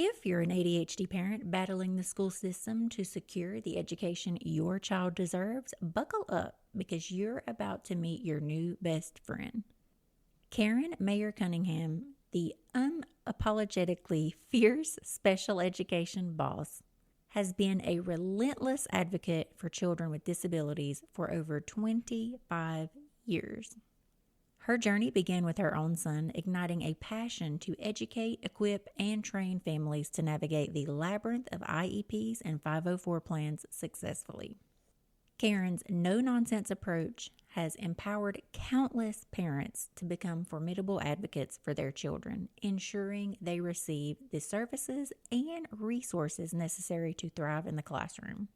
If you're an ADHD parent battling the school system to secure the education your child deserves, buckle up because you're about to meet your new best friend. Karen Mayher Cunningham, the unapologetically fierce special education boss, has been a relentless advocate for children with disabilities for over 25 years. Her journey began with her own son, igniting a passion to educate, equip, and train families to navigate the labyrinth of IEPs and 504 plans successfully. Karen's no-nonsense approach has empowered countless parents to become formidable advocates for their children, ensuring they receive the services and resources necessary to thrive in the classroom.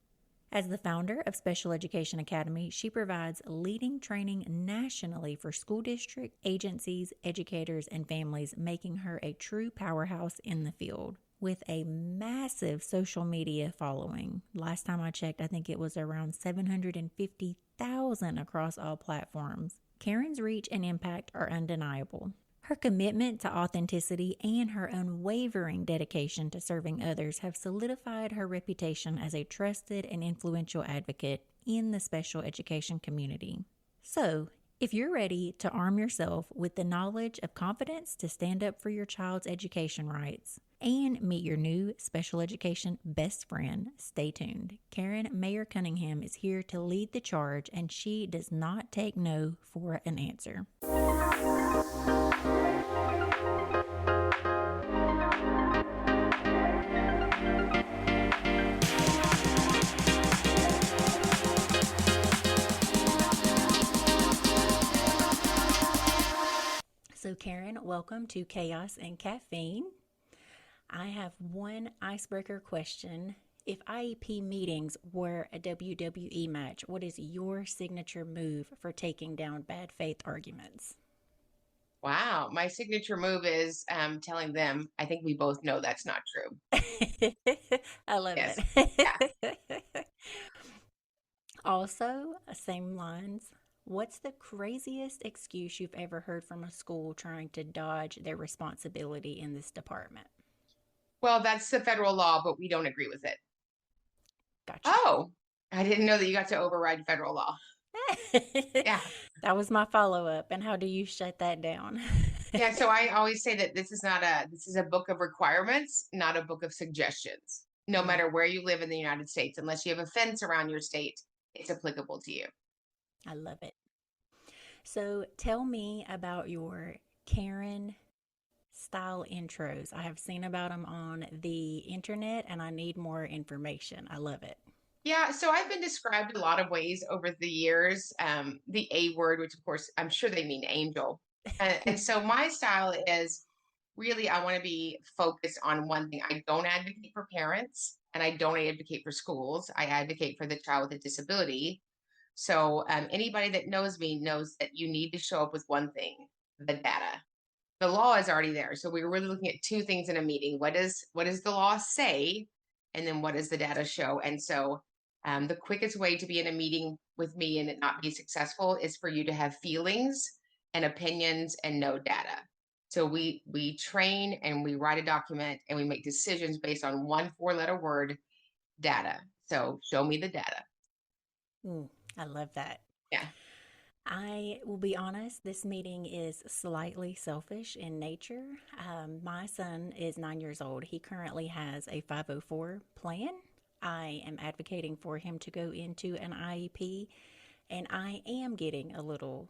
As the founder of Special Education Academy, she provides leading training nationally for school district, agencies, educators, and families, making her a true powerhouse in the field. With a massive social media following. Last time I checked, I think it was around 750,000 across all platforms. Karen's reach and impact are undeniable. Her commitment to authenticity and her unwavering dedication to serving others have solidified her reputation as a trusted and influential advocate in the special education community. So, if you're ready to arm yourself with the knowledge of confidence to stand up for your child's education rights and meet your new special education best friend, stay tuned. Karen Mayher Cunningham is here to lead the charge, and she does not take no for an answer. So Karen, welcome to Chaos and Caffeine. I have one icebreaker question. If IEP meetings were a WWE match, what is your signature move for taking down bad faith arguments? Wow, my signature move is telling them, I think we both know that's not true. I love Yes. Yeah. it. Also, same lines. What's the craziest excuse you've ever heard from a school trying to dodge their responsibility in this department? Well, that's the federal law, but we don't agree with it. Gotcha. Oh, I didn't know that you got to override federal law. Yeah. That was my follow up. And how do you shut that down? Yeah. So I always say that this is a book of requirements, not a book of suggestions. No Mm, matter where you live in the United States, unless you have a fence around your state, it's applicable to you. I love it. So tell me about your Karen style intros. I have seen about them on the internet and I need more information. I love it. Yeah, so I've been described a lot of ways over the years. The A word, which of course I'm sure they mean angel. And so my style is really, I want to be focused on one thing. I don't advocate for parents and I don't advocate for schools. I advocate for the child with a disability. So anybody that knows me knows that you need to show up with one thing, the data. The law is already there. So we were really looking at two things in a meeting. What does the law say? And then what does the data show? And so the quickest way to be in a meeting with me and it not be successful is for you to have feelings and opinions and no data. So we train and we write a document and we make decisions based on one four-letter word, data. So show me the data. Mm, I love that. Yeah. I will be honest, this meeting is slightly selfish in nature. My son is 9 years old. He currently has a 504 plan. I am advocating for him to go into an IEP, and I am getting a little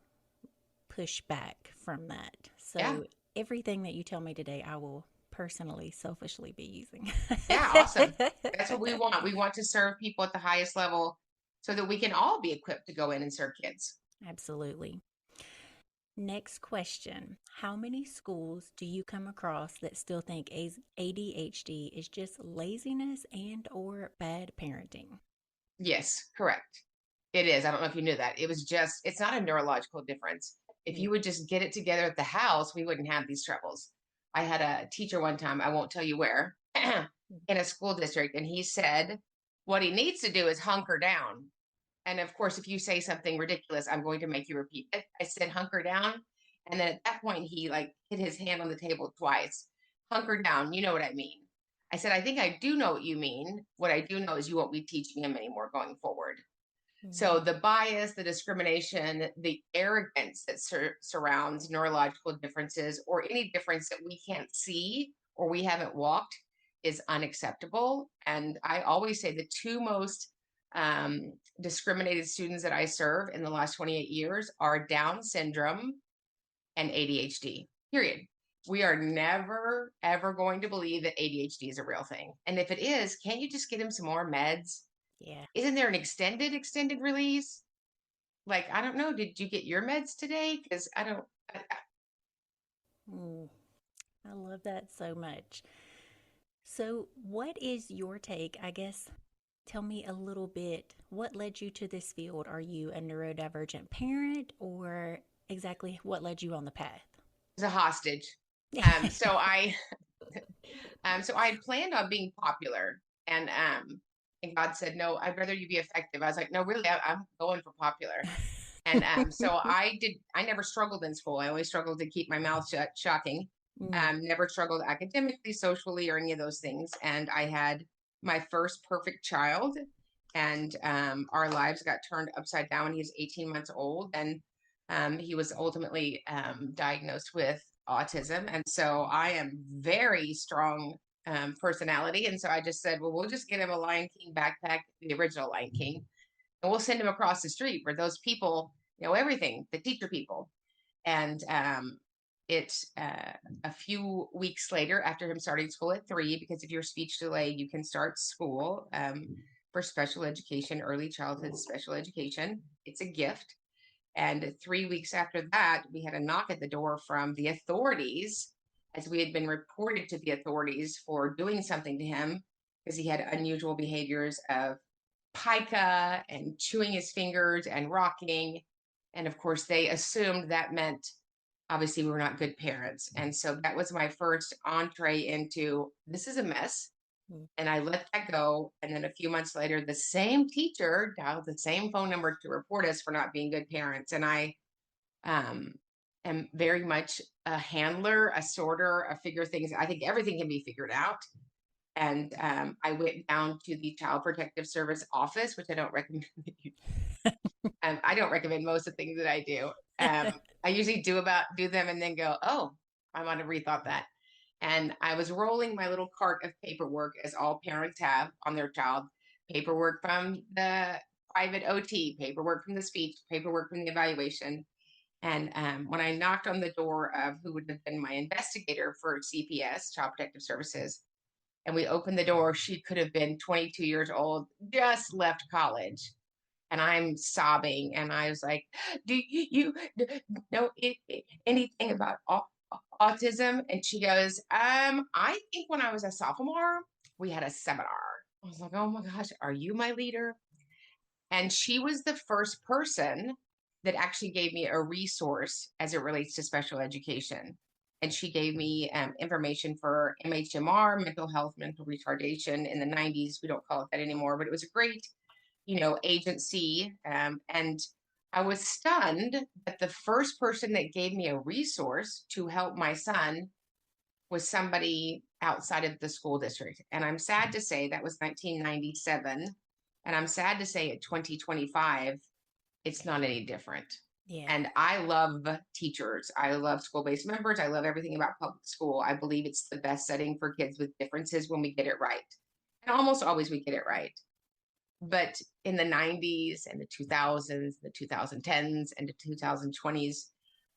pushback from that. Yeah. So, everything that you tell me today, I will personally, selfishly be using. Yeah. Awesome. That's what we want. We want to serve people at the highest level so that we can all be equipped to go in and serve kids. Absolutely. Next question. How many schools do you come across that still think ADHD is just laziness and or bad parenting? Yes, correct. It is. I don't know if you knew that. It's not a neurological difference. If Mm, you would just get it together at the house, we wouldn't have these troubles. I had a teacher one time, I won't tell you where, mm. in a school district, and he said, what he needs to do is hunker down. And of course, if you say something ridiculous, I'm going to make you repeat it. I said, hunker down. And then at that point, he like hit his hand on the table twice. Hunker down. You know what I mean. I said, I think I do know what you mean. What I do know is you won't be teaching him anymore going forward. So Mm. the bias, the discrimination, the arrogance that surrounds neurological differences or any difference that we can't see or we haven't walked is unacceptable. And I always say the two most discriminated students that I serve in the last 28 years are Down syndrome and ADHD, period. We are never, ever going to believe that ADHD is a real thing. And if it is, can't you just get him some more meds? Yeah. Isn't there an extended release? Like, I don't know. Did you get your meds today? Because I don't. Mm. I love that so much. So, what is your take? I guess tell me a little bit. What led you to this field? Are you a neurodivergent parent, or exactly what led you on the path? As a hostage. So I, so I had planned on being popular, and God said, no, I'd rather you be effective. I was like, no, really, I'm going for popular. And so I did. I never struggled in school. I always struggled to keep my mouth shut. Shocking. Mm. Never struggled academically, socially, or any of those things. And I had my first perfect child, and our lives got turned upside down when he was 18 months old, and he was ultimately diagnosed with autism. And so I am very strong personality, and so I just said, well, we'll just get him a Lion King backpack, the original Lion King, and we'll send him across the street where those people know everything, the teacher people. And it's a few weeks later after him starting school at 3, because if you're speech delayed, you can start school for special education, early childhood special education. It's a gift. And 3 weeks after that, we had a knock at the door from the authorities, as we had been reported to the authorities for doing something to him because he had unusual behaviors of pica and chewing his fingers and rocking. And of course, they assumed that meant obviously we were not good parents. And so that was my first entree into this is a mess. Mm. And I let that go. And then a few months later, the same teacher dialed the same phone number to report us for not being good parents. And I um, am very much a handler, a sorter, a figure things. I think everything can be figured out. And I went down to the Child Protective Service office, which I don't recommend that you. I don't recommend most of the things that I do. I usually do them and then go, oh, I want to rethought that. And I was rolling my little cart of paperwork, as all parents have on their child, paperwork from the private OT, paperwork from the speech, paperwork from the evaluation. And when I knocked on the door of who would have been my investigator for CPS, Child Protective Services, and we opened the door, she could have been 22 years old, just left college. And I'm sobbing. And I was like, do you know anything about autism? And she goes, I think when I was a sophomore, we had a seminar. I was like, oh my gosh, are you my leader? And she was the first person that actually gave me a resource as it relates to special education. And she gave me information for MHMR, mental health, mental retardation in the 90s. We don't call it that anymore, but it was a great, agency. And I was stunned that the first person that gave me a resource to help my son was somebody outside of the school district. And I'm sad to say that was 1997. And I'm sad to say at 2025, it's not any different. Yeah. And I love teachers. I love school based members. I love everything about public school. I believe it's the best setting for kids with differences when we get it right. And almost always we get it right. But in the 90s and the 2000s, the 2010s, and the 2020s,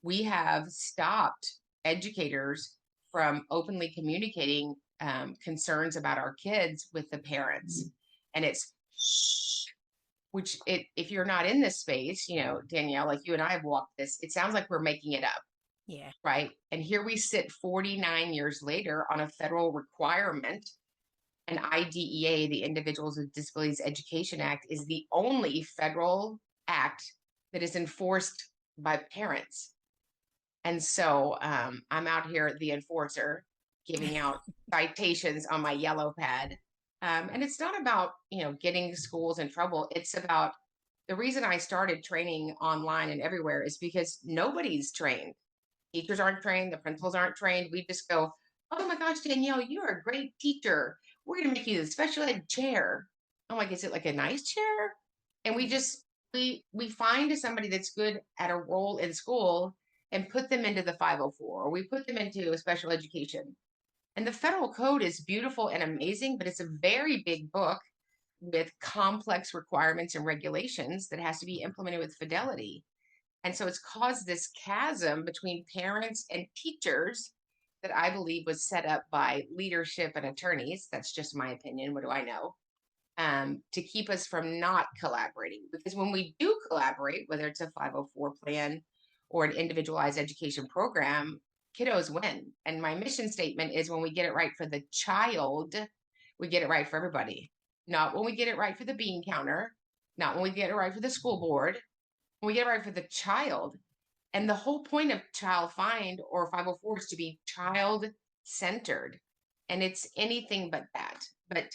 we have stopped educators from openly communicating concerns about our kids with the parents. And it's if you're not in this space, Danielle, like you and I have walked this, it sounds like we're making it up. Yeah. Right. And here we sit 49 years later on a federal requirement. And IDEA, the Individuals with Disabilities Education Act, is the only federal act that is enforced by parents. And so I'm out here, the enforcer, giving out citations on my yellow pad. And it's not about, getting schools in trouble. It's about the reason I started training online and everywhere is because nobody's trained. Teachers aren't trained. The principals aren't trained. We just go, oh my gosh, Danielle, you're a great teacher. We're going to make you the special ed chair. I'm like, is it like a nice chair? And we find somebody that's good at a role in school and put them into the 504, or we put them into a special education. And the federal code is beautiful and amazing, but it's a very big book with complex requirements and regulations that has to be implemented with fidelity. And so it's caused this chasm between parents and teachers that I believe was set up by leadership and attorneys. That's just my opinion. What do I know? To keep us from not collaborating. Because when we do collaborate, whether it's a 504 plan or an individualized education program, kiddos win. And my mission statement is when we get it right for the child, we get it right for everybody. Not when we get it right for the bean counter, not when we get it right for the school board, when we get it right for the child. And the whole point of Child Find or 504 is to be child centered. And it's anything but that. But,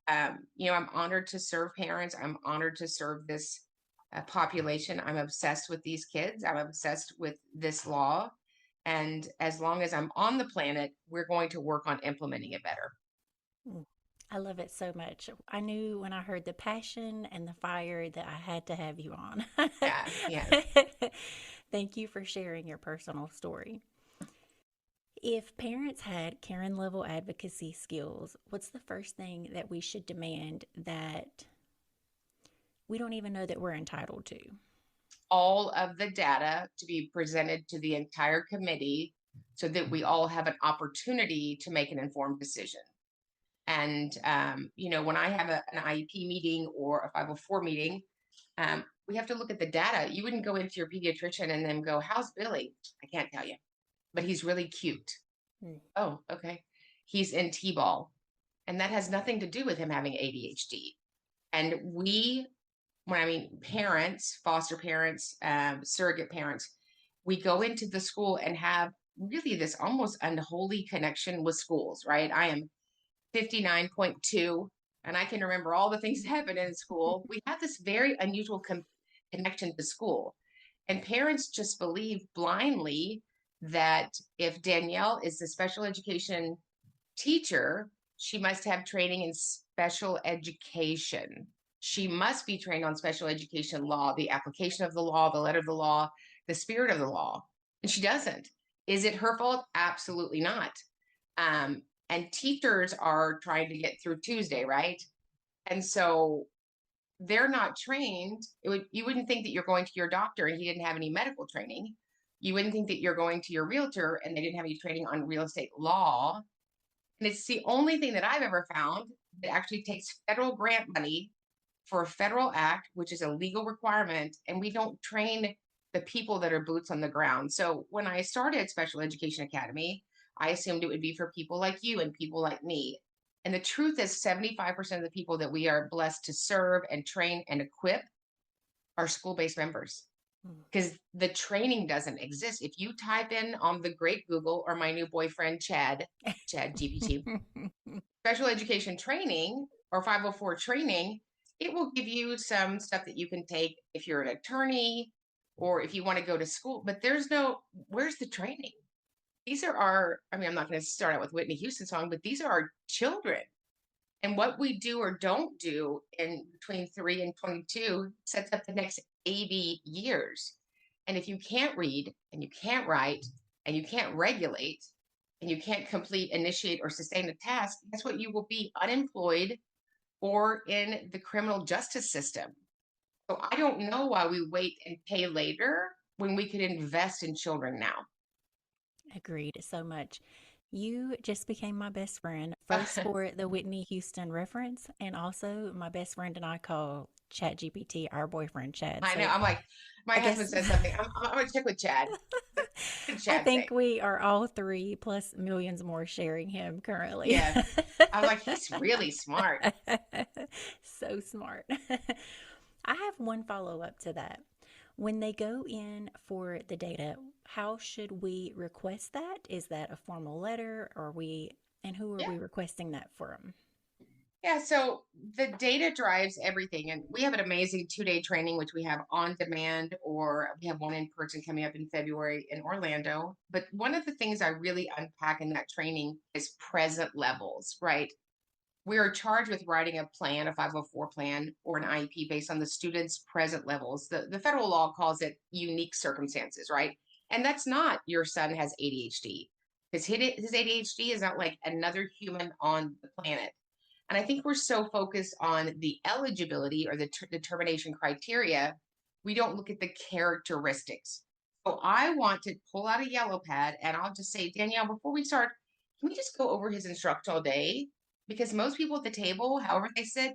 I'm honored to serve parents. I'm honored to serve this population. I'm obsessed with these kids. I'm obsessed with this law. And as long as I'm on the planet, we're going to work on implementing it better. Mm. I love it so much. I knew when I heard the passion and the fire that I had to have you on. Yeah, yeah. Thank you for sharing your personal story. If parents had Karen level advocacy skills, what's the first thing that we should demand that we don't even know that we're entitled to? All of the data to be presented to the entire committee so that we all have an opportunity to make an informed decision. And, when I have an IEP meeting or a 504 meeting, we have to look at the data. You wouldn't go into your pediatrician and then go, how's Billy? I can't tell you, but he's really cute. Mm. Oh, okay. He's in T-ball. And that has nothing to do with him having ADHD. And parents, foster parents, surrogate parents, we go into the school and have really this almost unholy connection with schools, right? I am 59.2, and I can remember all the things that happened in school. We have this very unusual connection to school. And parents just believe blindly that if Danielle is the special education teacher, she must have training in special education. She must be trained on special education law, the application of the law, the letter of the law, the spirit of the law. And she doesn't. Is it her fault? Absolutely not. And teachers are trying to get through Tuesday, right? And so they're not trained. You wouldn't think that you're going to your doctor and he didn't have any medical training. You wouldn't think that you're going to your realtor and they didn't have any training on real estate law. And it's the only thing that I've ever found that actually takes federal grant money for a federal act, which is a legal requirement, and we don't train the people that are boots on the ground. So when I started Special Education Academy, I assumed it would be for people like you and people like me. And the truth is 75% of the people that we are blessed to serve and train and equip are school-based members because the training doesn't exist. If you type in on the great Google or my new boyfriend, Chad GPT, special education training or 504 training, it will give you some stuff that you can take if you're an attorney or if you want to go to school. But where's the training? These are I'm not going to start out with Whitney Houston song, but these are our children. And what we do or don't do in between 3 and 22 sets up the next 80 years. And if you can't read and you can't write and you can't regulate and you can't complete, initiate, or sustain a task, guess what? You will be unemployed or in the criminal justice system. So I don't know why we wait and pay later when we could invest in children now. Agreed so much. You just became my best friend, first for the Whitney Houston reference, and also my best friend and I call ChatGPT our boyfriend, Chad. I know. I'm like, my husband says something. I'm going to check with Chad. I think we are all three plus millions more sharing him currently. Yeah. I was like, he's really smart. So smart. I have one follow up to that. When they go in for the data, how should we request that? Is that a formal letter? And who are we requesting that from? Yeah, so the data drives everything. And we have an amazing 2-day training, which we have on demand, or we have one in person coming up in February in Orlando. But one of the things I really unpack in that training is present levels, right? We are charged with writing a plan, a 504 plan, or an IEP based on the student's present levels. The federal law calls it unique circumstances, right? And that's not your son has ADHD, because his ADHD is not like another human on the planet. And I think we're so focused on the eligibility or the determination criteria, we don't look at the characteristics. So I want to pull out a yellow pad and I'll just say, Danielle, before we start, can we just go over his instructional day? Because most people at the table, however they sit,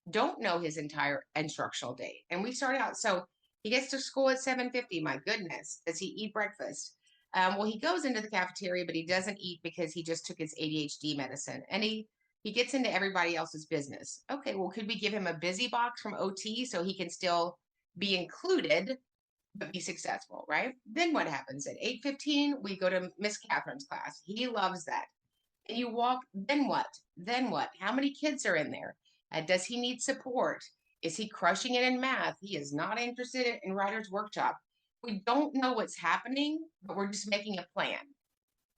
don't know his entire instructional day. And we start out, so he gets to school at 7:50. My goodness, does he eat breakfast? Well, he goes into the cafeteria, but he doesn't eat because he just took his ADHD medicine. And he gets into everybody else's business. Okay, well, could we give him a busy box from OT so he can still be included but be successful, right? Then what happens at 8:15? We go to Miss Catherine's class. He loves that. And you walk, then what? Then what? How many kids are in there? Does he need support? Is he crushing it in math? He is not interested in writer's workshop. We don't know what's happening, but we're just making a plan.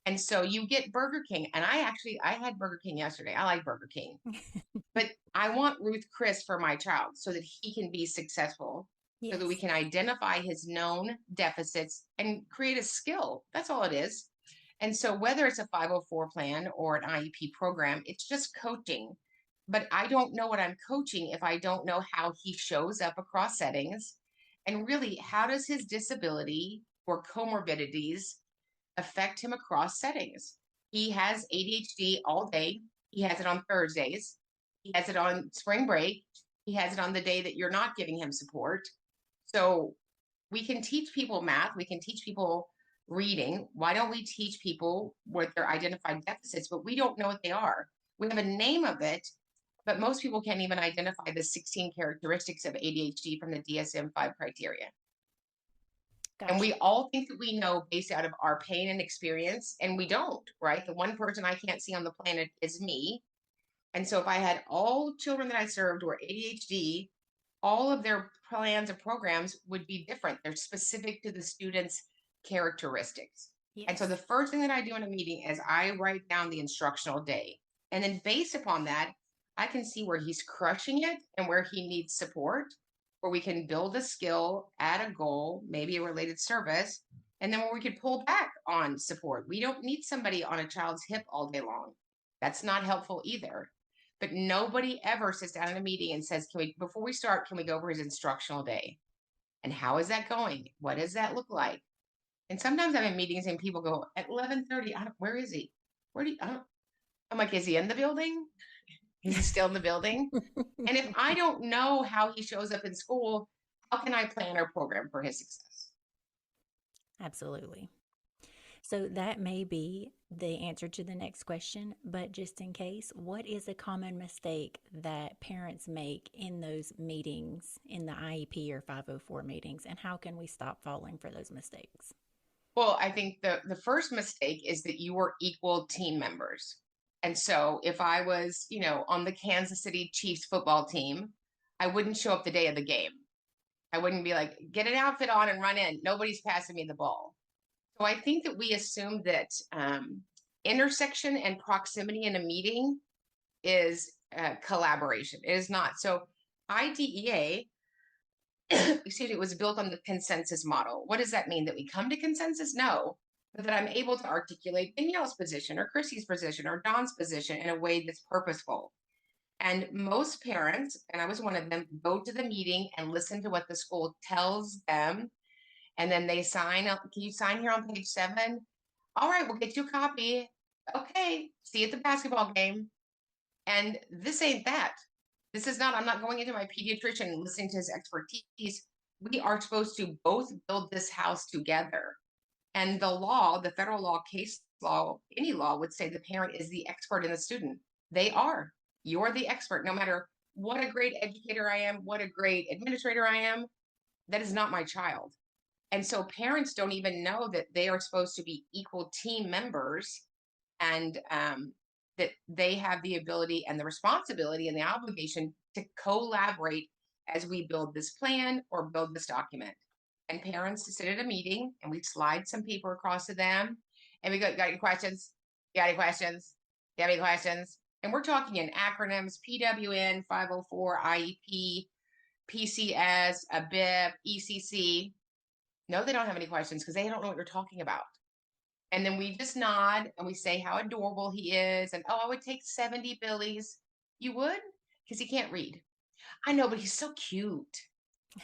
And so you get Burger King. And I had Burger King yesterday. I like Burger King, but I want Ruth Chris for my child so that he can be successful, so that we Yes. can identify his known deficits and create a skill. That's all it is. And so whether it's a 504 plan or an IEP program, it's just coaching. But I don't know what I'm coaching if I don't know how he shows up across settings. And really, how does his disability or comorbidities affect him across settings? He has ADHD all day. He has it on Thursdays. He has it on spring break. He has it on the day that you're not giving him support. So we can teach people math. We can teach people reading. Why don't we teach people what their identified deficits, but we don't know what they are? We have a name of it, but most people can't even identify the 16 characteristics of ADHD from the DSM-5 criteria. And Gotcha. we all think that we know based out of our pain and experience, and we don't, right? The one person I can't see on the planet is me. And so if I had all children that I served were ADHD, all of their plans and programs would be different. They're specific to the student's characteristics. And so Yes. the first thing that I do in a meeting is I write down the instructional day. And then based upon that, I can see where he's crushing it and where he needs support, where we can build a skill, add a goal, maybe a related service, and then where we could pull back on support. We don't need somebody on a child's hip all day long. That's not helpful either. But nobody ever sits down in a meeting and says, can we, before we start, can we go over his instructional day? And how is that going? What does that look like? And sometimes I'm in meetings and people go at 11:30, where is he? Where do you, I'm like, is he in the building? Is he still in the building? And if I don't know how he shows up in school, how can I plan our program for his success? Absolutely. So that may be the answer to the next question, but just in case, what is a common mistake that parents make in those meetings, in the IEP or 504 meetings, and how can we stop falling for those mistakes? Well, I think the first mistake is that you are equal team members. And so if I was, on the Kansas City Chiefs football team, I wouldn't show up the day of the game. I wouldn't be like, get an outfit on and run in. Nobody's passing me the ball. So I think that we assume that intersection and proximity in a meeting is collaboration. It is not. So IDEA, excuse me, was built on the consensus model. What does that mean? That we come to consensus? No, but that I'm able to articulate Danielle's position or Chrissy's position or Don's position in a way that's purposeful. And most parents, and I was one of them, go to the meeting and listen to what the school tells them. And then they sign up. Can you sign here on page 7? All right, we'll get you a copy. Okay, see you at the basketball game. And this ain't that. This is not, I'm not going into my pediatrician and listening to his expertise. We are supposed to both build this house together. And the law, the federal law, case law, any law would say the parent is the expert in the student. They are. You're the expert. No matter what a great educator I am, what a great administrator I am, that is not my child. And so parents don't even know that they are supposed to be equal team members. And that they have the ability and the responsibility and the obligation to collaborate as we build this plan or build this document. And parents sit at a meeting and we slide some paper across to them and we go, got any questions? You got any questions? You have any questions? And we're talking in acronyms, PWN, 504, IEP, PCS, a BIP, ECC. No, they don't have any questions because they don't know what you're talking about. And then we just nod and we say how adorable he is. And oh, I would take 70 Billies. You would? Because he can't read. I know, but he's so cute.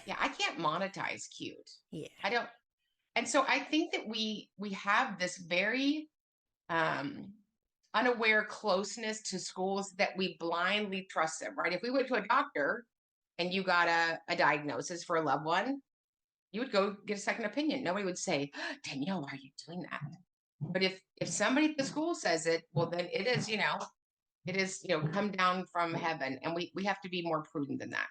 Yeah, I can't monetize cute. Yeah. I don't. And so I think that we have this very unaware closeness to schools that we blindly trust them, right? If we went to a doctor and you got a diagnosis for a loved one, you would go get a second opinion. Nobody would say, Danielle, why are you doing that? But if somebody at the school says it, well, then it is, come down from heaven. And we have to be more prudent than that.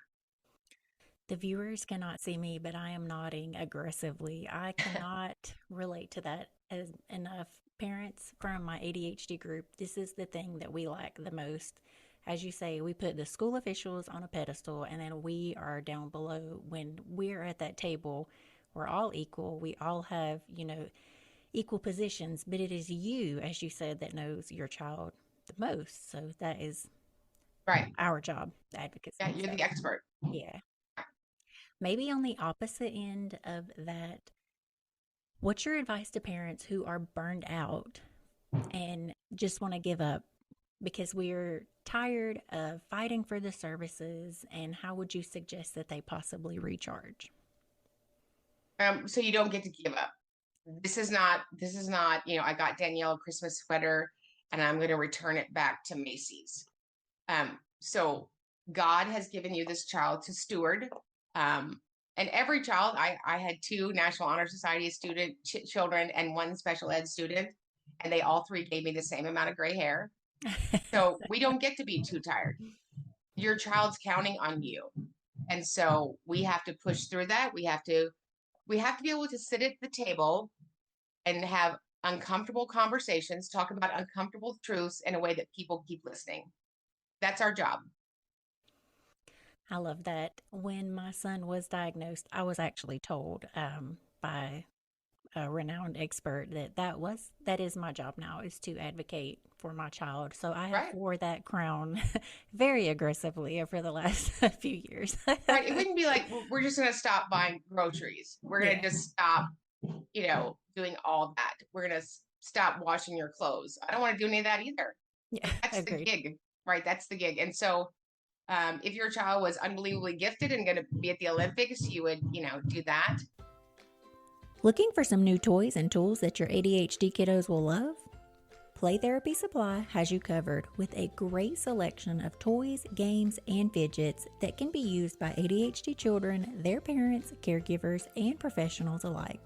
The viewers cannot see me, but I am nodding aggressively. I cannot relate to that as enough. Parents from my ADHD group, this is the thing that we lack the most. As you say, we put the school officials on a pedestal and then we are down below. When we're at that table, we're all equal. We all have, equal positions, but it is you, as you said, that knows your child the most. So that is right. Our job, the advocacy. Yeah, you're the expert. Yeah. Maybe on the opposite end of that, what's your advice to parents who are burned out and just want to give up because we're tired of fighting for the services? And how would you suggest that they possibly recharge? So you don't get to give up. This is not, I got Danielle a Christmas sweater and I'm going to return it back to Macy's. So God has given you this child to steward. And every child, I had 2 National Honor Society children and 1 special ed student, and they all 3 gave me the same amount of gray hair. So we don't get to be too tired. Your child's counting on you. And so we have to push through that. We have to be able to sit at the table and have uncomfortable conversations, talk about uncomfortable truths in a way that people keep listening. That's our job. I love that. When my son was diagnosed, I was actually told by a renowned expert that is my job now, is to advocate for my child. So I have wore that crown very aggressively over the last few years. Right. It wouldn't be like, we're just going to stop buying groceries. We're going to just stop, doing all that. We're going to stop washing your clothes. I don't want to do any of that either. Yeah, that's the gig, right? That's the gig. And so if your child was unbelievably gifted and going to be at the Olympics, you would, do that. Looking for some new toys and tools that your ADHD kiddos will love? Play Therapy Supply has you covered with a great selection of toys, games, and fidgets that can be used by ADHD children, their parents, caregivers, and professionals alike.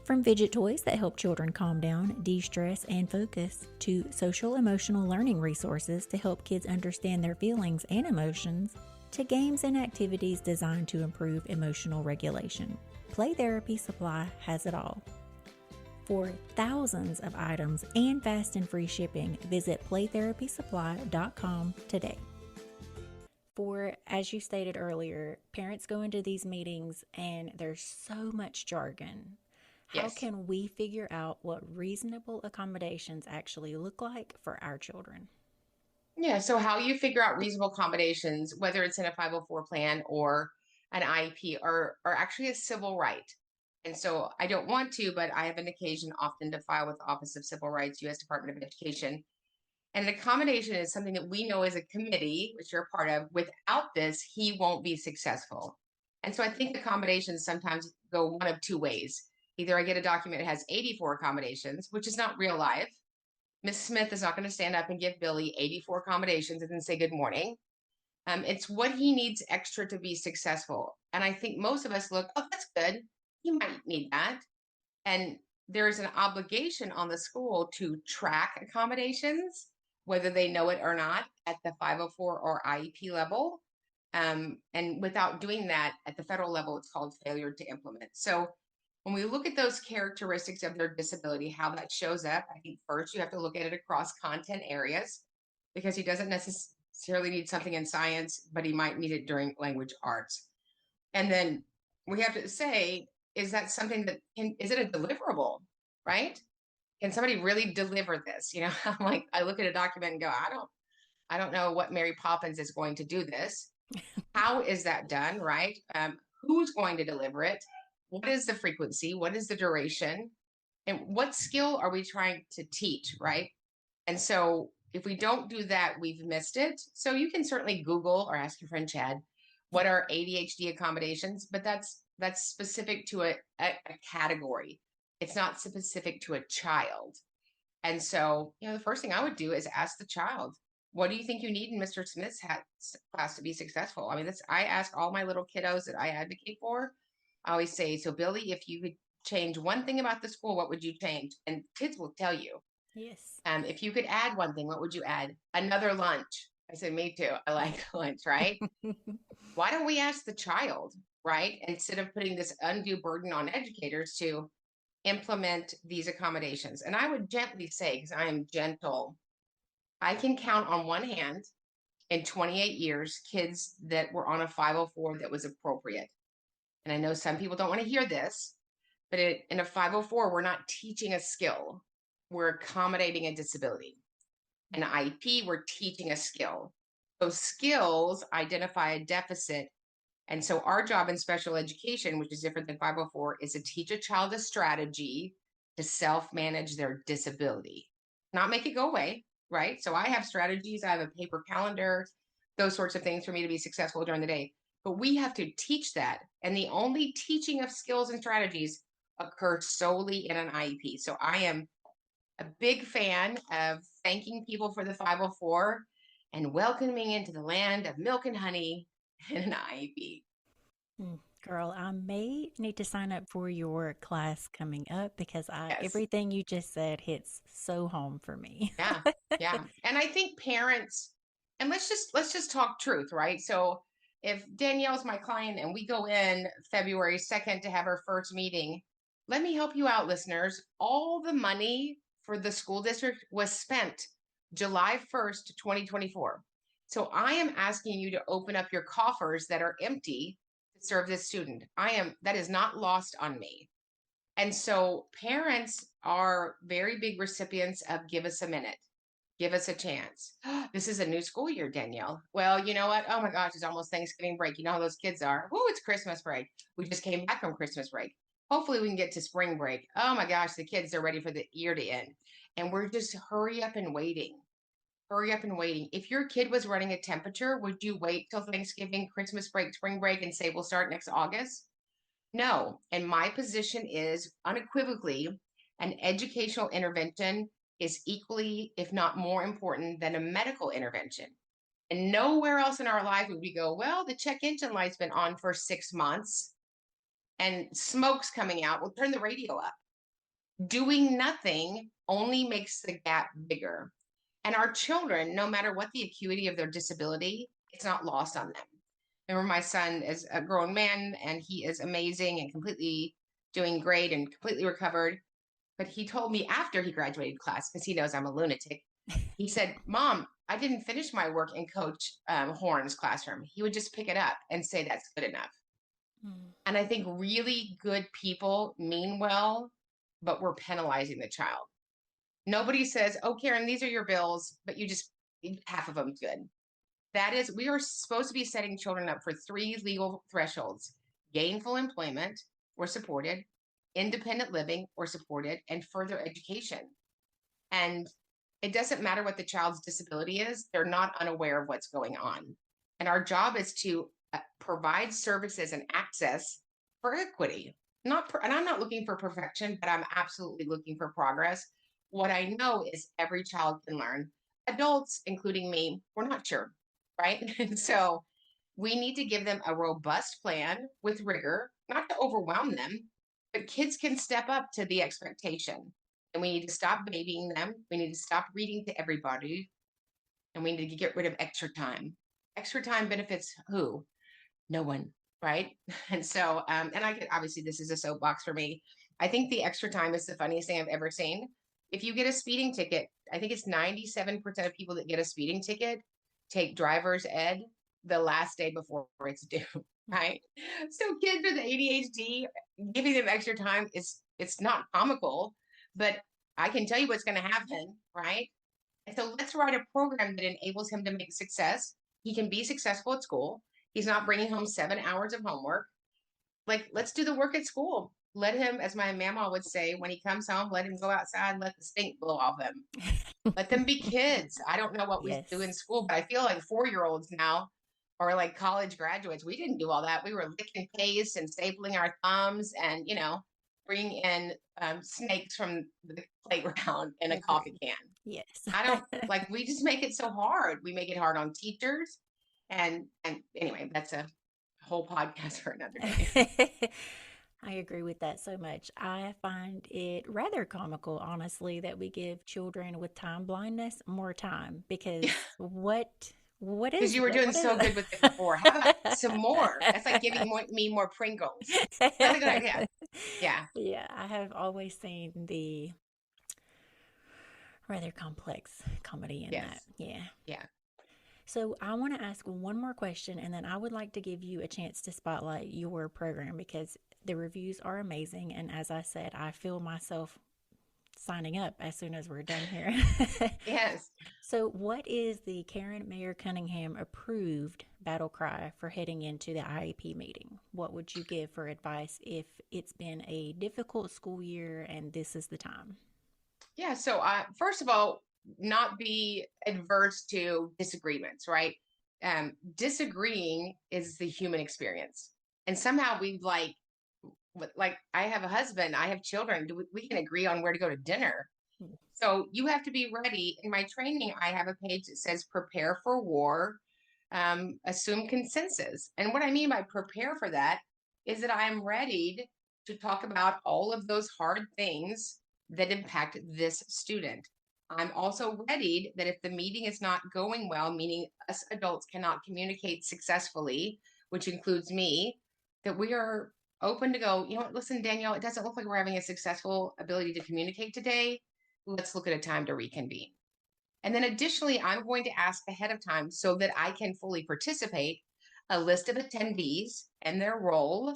From fidget toys that help children calm down, de-stress, and focus, to social emotional learning resources to help kids understand their feelings and emotions, to games and activities designed to improve emotional regulation. Play Therapy Supply has it all. For thousands of items and fast and free shipping, visit playtherapysupply.com today. For, as you stated earlier, parents go into these meetings and there's so much jargon. How can we figure out what reasonable accommodations actually look like for our children? Yeah, so how you figure out reasonable accommodations, whether it's in a 504 plan or an IEP, are actually a civil right. And so I don't want to, but I have an occasion often to file with the Office of Civil Rights, U.S. Department of Education. And an accommodation is something that we know as a committee, which you're a part of. Without this, he won't be successful. And so I think accommodations sometimes go one of 2 ways. Either I get a document that has 84 accommodations, which is not real life. Miss Smith is not going to stand up and give Billy 84 accommodations and then say good morning. It's what he needs extra to be successful. And I think most of us look, oh, that's good. He might need that. And there's an obligation on the school to track accommodations, whether they know it or not, at the 504 or IEP level. And without doing that at the federal level, it's called failure to implement. So when we look at those characteristics of their disability, how that shows up, I think first you have to look at it across content areas. because he doesn't necessarily need something in science, but he might need it during language arts. And then we have to say, is that something that is it a deliverable, right? Can somebody really deliver this? I'm like, I look at a document and go, I don't know what Mary Poppins is going to do this. How is that done, right? Who's going to deliver it? What is the frequency? What is the duration? And what skill are we trying to teach, right? And so if we don't do that, we've missed it. So you can certainly Google or ask your friend Chad, what are ADHD accommodations? But that's specific to a category. It's not specific to a child. And so, the first thing I would do is ask the child, what do you think you need in Mr. Smith's class to be successful? I mean, I ask all my little kiddos that I advocate for. I always say, so Billy, if you could change one thing about the school, what would you change? And kids will tell you. Yes. If you could add one thing, what would you add? Another lunch. I said, me too. I like lunch, right? Why don't we ask the child, right? Instead of putting this undue burden on educators to implement these accommodations. And I would gently say, because I am gentle, I can count on one hand in 28 years kids that were on a 504 that was appropriate. And I know some people don't want to hear this, but in a 504, we're not teaching a skill. We're accommodating a disability. An IEP, we're teaching a skill. Those skills identify a deficit. And so our job in special education, which is different than 504, is to teach a child a strategy to self-manage their disability, not make it go away, right? So I have strategies. I have a paper calendar, those sorts of things for me to be successful during the day. But we have to teach that. And the only teaching of skills and strategies occur solely in an IEP. So I am a big fan of thanking people for the 504 and welcoming into the land of milk and honey and an IEP. Girl, I may need to sign up for your class coming up because Yes. everything you just said hits so home for me. Yeah. Yeah. And I think parents, and let's just talk truth, right? So if Danielle's my client and we go in February 2nd to have our first meeting, let me help you out, listeners. All the money for the school district was spent July 1st, 2024. So I am asking you to open up your coffers that are empty to serve this student. That is not lost on me. And so parents are very big recipients of give us a minute, give us a chance. This is a new school year, Danielle. Well, you know what? Oh my gosh, it's almost Thanksgiving break. You know how those kids are. Oh, it's Christmas break. We just came back from Christmas break. Hopefully we can get to spring break. Oh my gosh, the kids are ready for the year to end. And we're just hurry up and waiting. Hurry up and waiting. If your kid was running a temperature, would you wait till Thanksgiving, Christmas break, spring break, and say we'll start next August? No. And my position is unequivocally an educational intervention is equally, if not more important than a medical intervention. And nowhere else in our life would we go, well, the check engine light's been on for 6 months and smoke's coming out. We'll turn the radio up. Doing nothing only makes the gap bigger. And our children, no matter what the acuity of their disability, it's not lost on them. Remember, my son is a grown man and he is amazing and completely doing great and completely recovered. But he told me after he graduated class, because he knows I'm a lunatic, he said, Mom, I didn't finish my work in Coach Horn's classroom. He would just pick it up and say, that's good enough. And I think really good people mean well, but we're penalizing the child. Nobody says, oh, Karen, these are your bills, but you just, half of them's good. That is, we are supposed to be setting children up for 3 legal thresholds: gainful employment or supported, independent living or supported, and further education. And it doesn't matter what the child's disability is, they're not unaware of what's going on. And our job is to provide services and access for equity. And I'm not looking for perfection, but I'm absolutely looking for progress. What I know is every child can learn. Adults, including me, we're not sure, right? And so we need to give them a robust plan with rigor, not to overwhelm them, but kids can step up to the expectation. And we need to stop babying them. We need to stop reading to everybody. And we need to get rid of extra time. Extra time benefits who? No one, right? And so, and I could, obviously, this is a soapbox for me. I think the extra time is the funniest thing I've ever seen, if you get a speeding ticket, I think it's 97% of people that get a speeding ticket take driver's ed the last day before it's due, right? So kids with ADHD, giving them extra time it's not comical, but I can tell you what's going to happen, right? And so let's write a program that enables him to make success. He can be successful at school. He's not bringing home 7 hours of homework. Like, let's do the work at school. Let him, as my mama would say, when he comes home, let him go outside and let the stink blow off him. Let them be kids. I don't know what we do in Yes. school, but I feel like 4-year-olds now or like college graduates. We didn't do all that. We were licking paste and stapling our thumbs and, bringing in snakes from the playground in a coffee Agreed. can. Yes. I don't like, we just make it so hard. We make it hard on teachers. And anyway, that's a whole podcast for another day. I agree with that so much. I find it rather comical, honestly, that we give children with time blindness more time because what Because is you were doing what so is good with it before. How about some more? That's like giving me more Pringles. That's a good idea. Yeah. Yeah, I have always seen the rather complex comedy in that. Yes. Yeah. Yeah. So I want to ask one more question, and then I would like to give you a chance to spotlight your program because the reviews are amazing. And as I said, I feel myself signing up as soon as we're done here. Yes. So, what is the Karen Mayher Cunningham approved battle cry for heading into the IEP meeting? What would you give for advice if it's been a difficult school year and this is the time? Yeah. So, first of all, not be adverse to disagreements, right? Disagreeing is the human experience. And somehow we've like, I have a husband, I have children. We can agree on where to go to dinner. So you have to be ready. In my training, I have a page that says prepare for war, assume consensus. And what I mean by prepare for that is that I am ready to talk about all of those hard things that impact this student. I'm also ready that if the meeting is not going well, meaning us adults cannot communicate successfully, which includes me, that we are open to go, listen, Danielle, it doesn't look like we're having a successful ability to communicate today. Let's look at a time to reconvene. And then additionally, I'm going to ask ahead of time so that I can fully participate a list of attendees and their role,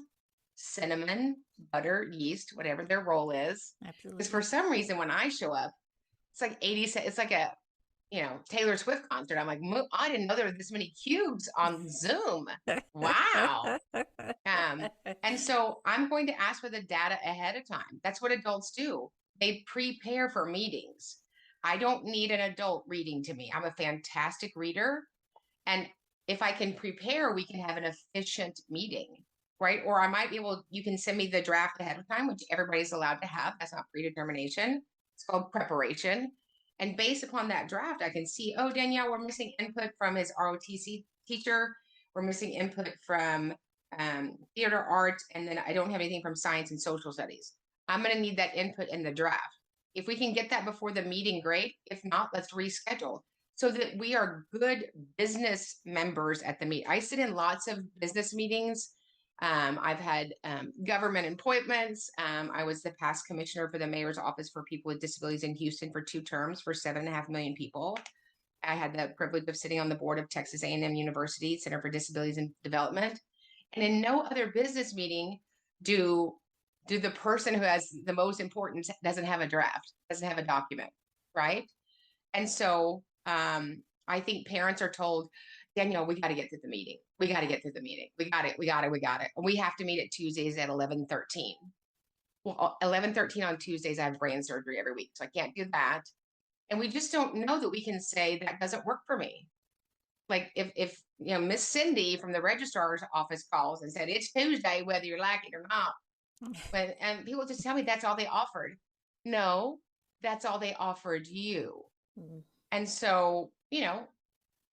cinnamon, butter, yeast, whatever their role is. Because for Absolutely. some reason, when I show up, it's like 80 cents. It's like a, Taylor Swift concert. I'm like, I didn't know there were this many cubes on Zoom. Wow. And so I'm going to ask for the data ahead of time. That's what adults do. They prepare for meetings. I don't need an adult reading to me. I'm a fantastic reader. And if I can prepare, we can have an efficient meeting, right? Or I might be able, you can send me the draft ahead of time, which everybody's allowed to have. That's not predetermination. It's called preparation. And based upon that draft, I can see, oh, Danielle, we're missing input from his ROTC teacher. We're missing input from theater arts. And then I don't have anything from science and social studies. I'm going to need that input in the draft. If we can get that before the meeting, great. If not, let's reschedule so that we are good business members at the meet. I sit in lots of business meetings. I've had government appointments. I was the past commissioner for the mayor's office for people with disabilities in Houston for 2 terms for 7.5 million people. I had the privilege of sitting on the board of Texas A&M University Center for Disabilities and Development. And in no other business meeting do the person who has the most importance doesn't have a draft, doesn't have a document, right? And so I think parents are told, Danielle, we got to get to the meeting. We got to get to the meeting. We got it. We got it. We got it. And we have to meet at Tuesdays at 11:13. Well, 11:13 on Tuesdays, I have brain surgery every week. So I can't do that. And we just don't know that we can say that doesn't work for me. Like if Miss Cindy from the registrar's office calls and said, it's Tuesday, whether you like it or not. And people just tell me that's all they offered. No, that's all they offered you. And so,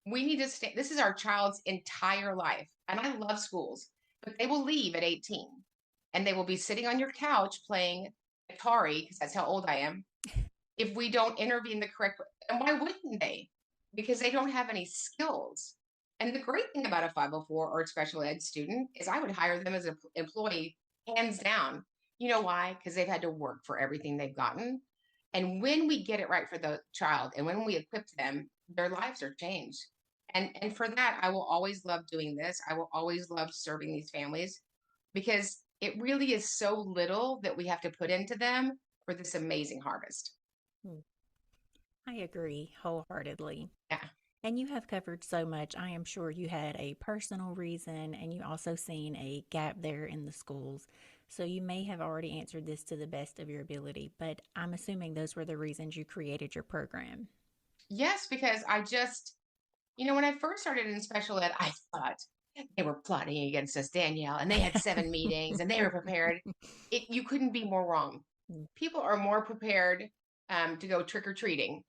we need to stay. This is our child's entire life. And I love schools, but they will leave at 18 and they will be sitting on your couch playing Atari, because that's how old I am, if we don't intervene the correct way. And why wouldn't they? Because they don't have any skills. And the great thing about a 504 or a special ed student is I would hire them as an employee, hands down. You know why? Because they've had to work for everything they've gotten. And when we get it right for the child and when we equip them, their lives are changed. And for that, I will always love doing this. I will always love serving these families because it really is so little that we have to put into them for this amazing harvest. Hmm. I agree wholeheartedly. Yeah. And you have covered so much. I am sure you had a personal reason and you also seen a gap there in the schools. So you may have already answered this to the best of your ability, but I'm assuming those were the reasons you created your program. Yes, because I just, when I first started in special ed, I thought they were plotting against us, Danielle, and they had 7 meetings and they were prepared. You couldn't be more wrong. People are more prepared to go trick or treating.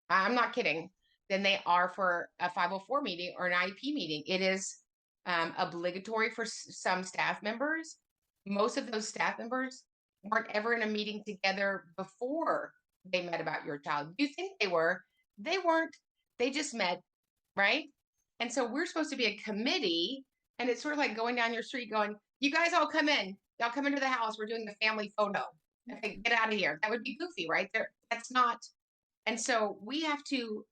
I'm not kidding. Than they are for a 504 meeting or an IEP meeting. It is obligatory for some staff members. Most of those staff members weren't ever in a meeting together before they met about your child. You think they were? They weren't. They just met, right? And so we're supposed to be a committee, and it's sort of like going down your street going, you guys all come in. Y'all come into the house. We're doing the family photo. Okay, get out of here. That would be goofy, right? That's not. And so we have to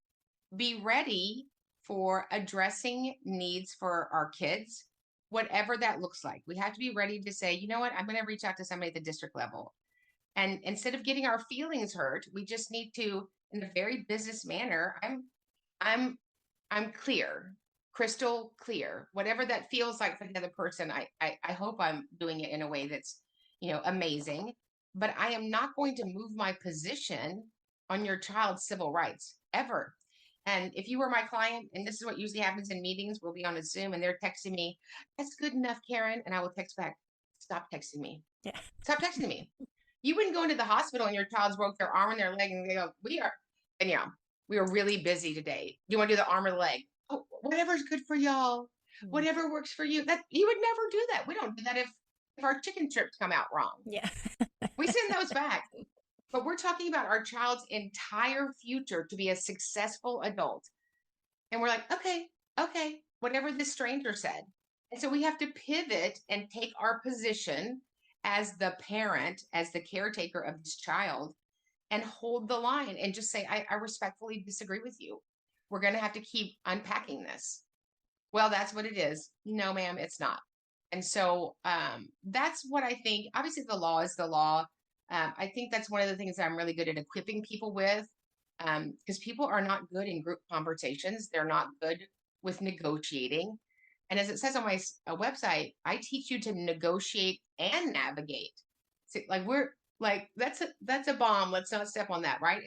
be ready for addressing needs for our kids, whatever that looks like. We have to be ready to say, you know what, I'm going to reach out to somebody at the district level. And instead of getting our feelings hurt, we just need to, in a very business manner, I'm I'm clear, crystal clear. Whatever that feels like for the other person, I hope I'm doing it in a way that's, amazing. But I am not going to move my position on your child's civil rights ever. And if you were my client, and this is what usually happens in meetings, we'll be on a Zoom and they're texting me, that's good enough, Karen. And I will text back, stop texting me. Yeah. Stop texting me. You wouldn't go into the hospital and your child's broke their arm and their leg and they go, and yeah, we are really busy today. You want to do the arm or the leg? Oh, whatever's good for y'all. Whatever works for you. That you would never do that. We don't do that if our chicken strips come out wrong. Yeah. We send those back. But we're talking about our child's entire future to be a successful adult. And we're like, okay, whatever this stranger said. And so we have to pivot and take our position as the parent, as the caretaker of this child, and hold the line and just say, I respectfully disagree with you. We're going to have to keep unpacking this. Well, that's what it is. No, ma'am, it's not. And so that's what I think. Obviously, the law is the law. I think that's one of the things that I'm really good at equipping people with because people are not good in group conversations. They're not good with negotiating. And as it says on my website, I teach you to negotiate and navigate. So, that's a bomb. Let's not step on that, right?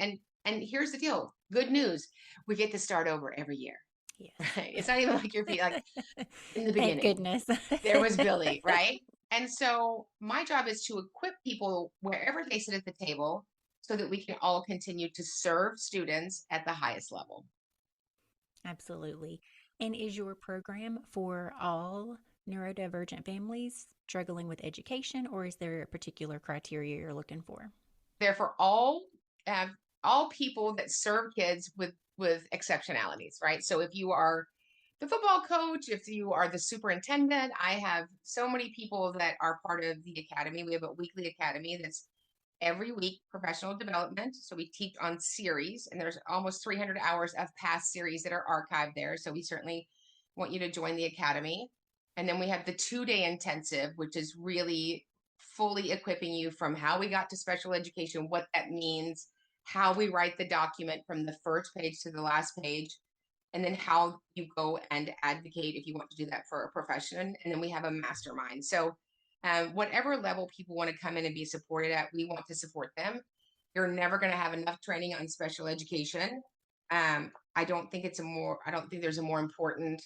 And here's the deal. Good news. We get to start over every year. Yes. Right? It's not even like you're like in the Thank beginning. goodness. There was Billy, right? And so my job is to equip people wherever they sit at the table so that we can all continue to serve students at the highest level. Absolutely. And is your program for all neurodivergent families struggling with education, or is there a particular criteria you're looking for? They're for all people that serve kids with exceptionalities, right? So if you are the football coach, if you are the superintendent, I have so many people that are part of the academy. We have a weekly academy that's every week professional development. So we teach on series, and there's almost 300 hours of past series that are archived there. So we certainly want you to join the academy. And then we have the 2-day intensive, which is really fully equipping you from how we got to special education, what that means, how we write the document from the first page to the last page, and then how you go and advocate if you want to do that for a profession. And then we have a mastermind. So whatever level people want to come in and be supported at, we want to support them. You're never going to have enough training on special education. I don't think there's a more important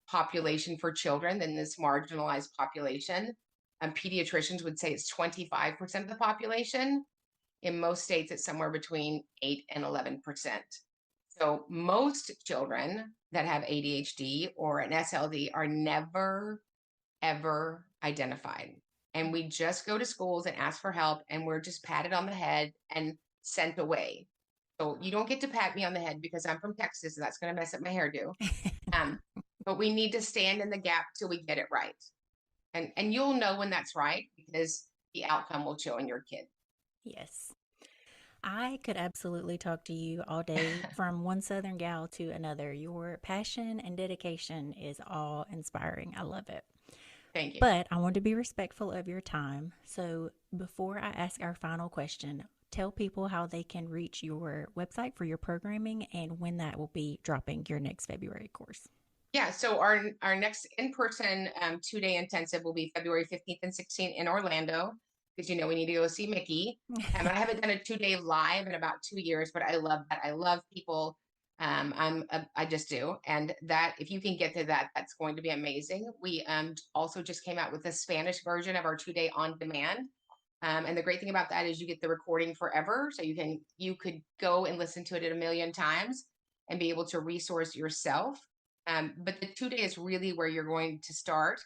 population for children than this marginalized population. Pediatricians would say it's 25% of the population. In most states, it's somewhere between 8 and 11%. So most children that have ADHD or an SLD are never, ever identified. And we just go to schools and ask for help, and we're just patted on the head and sent away. So you don't get to pat me on the head because I'm from Texas, and that's going to mess up my hairdo. But we need to stand in the gap till we get it right. And you'll know when that's right because the outcome will show in your kid. Yes. I could absolutely talk to you all day from one Southern gal to another. Your passion and dedication is all inspiring. I love it. Thank you. But I want to be respectful of your time. So before I ask our final question, tell people how they can reach your website for your programming and when that will be dropping your next February course. Yeah, so our next in-person 2-day intensive will be February 15th and 16th in Orlando, because we need to go see Mickey. I haven't done a 2-day live in about 2 years, but I love that. I love people. I just do, and that if you can get to that, that's going to be amazing. We also just came out with the Spanish version of our 2-day on demand. And the great thing about that is you get the recording forever, so you could go and listen to it a million times and be able to resource yourself. But the 2-day is really where you're going to start.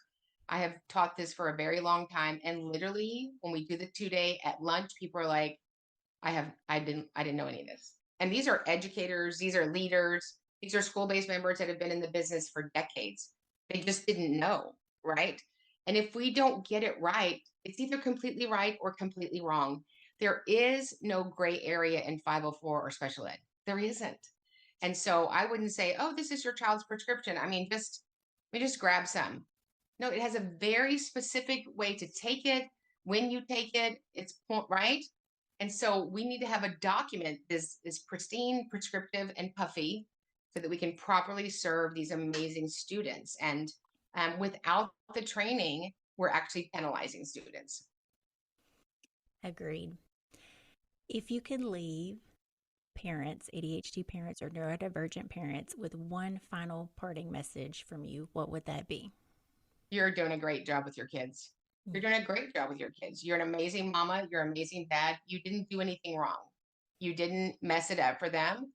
I have taught this for a very long time, and literally when we do the 2-day at lunch, people are like, I didn't know any of this. And these are educators, these are leaders, these are school-based members that have been in the business for decades. They just didn't know, right? And if we don't get it right, it's either completely right or completely wrong. There is no gray area in 504 or special ed. There isn't. And so I wouldn't say, oh, this is your child's prescription. I mean, just grab some. No, it has a very specific way to take it. When you take it, it's right. And so we need to have a document is pristine, prescriptive, and puffy so that we can properly serve these amazing students. And without the training, we're actually penalizing students. Agreed. If you could leave parents, ADHD parents or neurodivergent parents, with one final parting message from you, what would that be? You're doing a great job with your kids. You're doing a great job with your kids. You're an amazing mama. You're an amazing dad. You didn't do anything wrong. You didn't mess it up for them,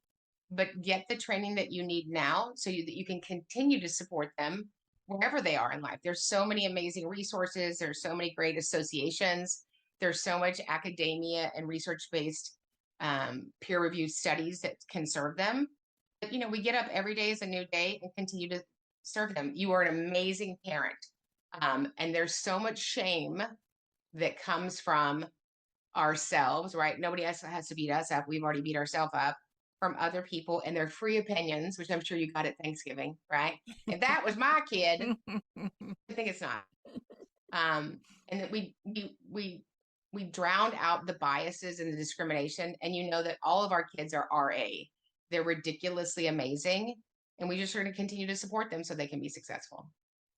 but get the training that you need now so that you can continue to support them wherever they are in life. There's so many amazing resources. There's so many great associations. There's so much academia and research-based peer-reviewed studies that can serve them. But, we get up every day is a new day and continue to serve them. You are an amazing parent. And there's so much shame that comes from ourselves, right? Nobody else has to beat us up. We've already beat ourselves up from other people and their free opinions, which I'm sure you got at Thanksgiving, right? If that was my kid, I think it's not. And that we drowned out the biases and the discrimination. And that all of our kids are RA. They're ridiculously amazing. And we just are going to continue to support them so they can be successful.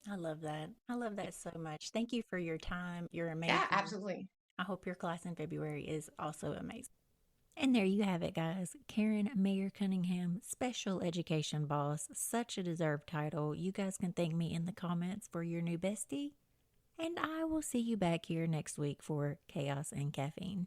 I love that. I love that so much. Thank you for your time. You're amazing. Yeah, absolutely. I hope your class in February is also amazing. And there you have it, guys. Karen Mayher Cunningham, Special Education Boss. Such a deserved title. You guys can thank me in the comments for your new bestie. And I will see you back here next week for Chaos and Caffeine.